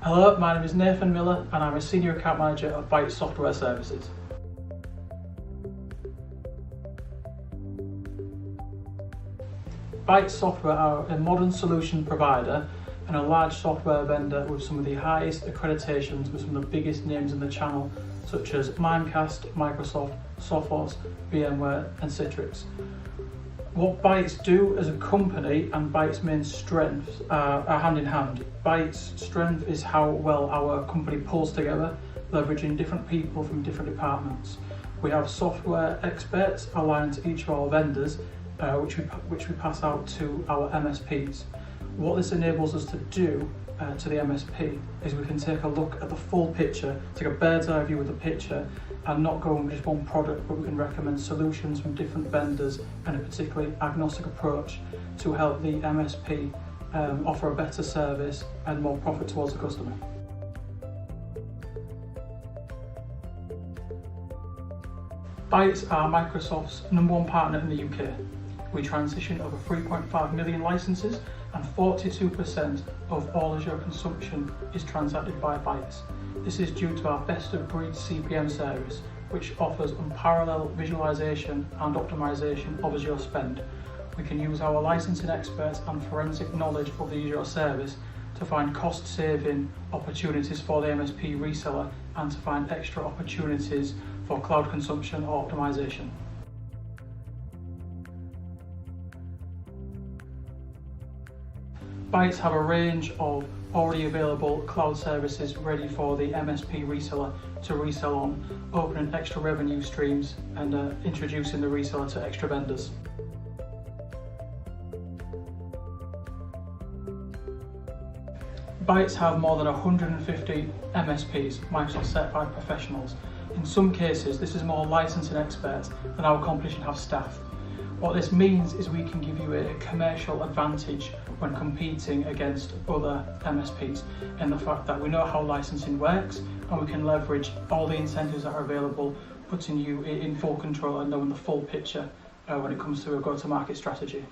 Hello, my name is Nathan Miller and I'm a Senior Account Manager at Bytes Software Services. Bytes Software are a modern solution provider and a large software vendor with some of the highest accreditations with some of the biggest names in the channel, such as Mimecast, Microsoft, Sophos, VMware and Citrix. What Bytes do as a company and Bytes' main strengths are hand in hand. Bytes' strength is how well our company pulls together, leveraging different people from different departments. We have software experts aligned to each of our vendors, which we pass out to our MSPs. What this enables us to do to the MSP is we can take a look at the full picture, take a bird's eye view of the picture, and not go with just one product, but we can recommend solutions from different vendors and a particularly agnostic approach to help the MSP offer a better service and more profit towards the customer. Bytes are Microsoft's #1 partner in the UK. We transition over 3.5 million licenses and 42% of all Azure consumption is transacted by Bytes. This is due to our best-of-breed CPM service, which offers unparalleled visualization and optimization of Azure spend. We can use our licensing experts and forensic knowledge of the Azure service to find cost-saving opportunities for the MSP reseller and to find extra opportunities for cloud consumption or optimization. Bytes have a range of already available cloud services ready for the MSP reseller to resell on, opening extra revenue streams and introducing the reseller to extra vendors. Bytes have more than 150 MSPs, Microsoft Certified Professionals. In some cases, this is more licensing experts than our competition have staff. What this means is we can give you a commercial advantage when competing against other MSPs in the fact that we know how licensing works and we can leverage all the incentives that are available, putting you in full control and knowing the full picture when it comes to a go-to-market strategy.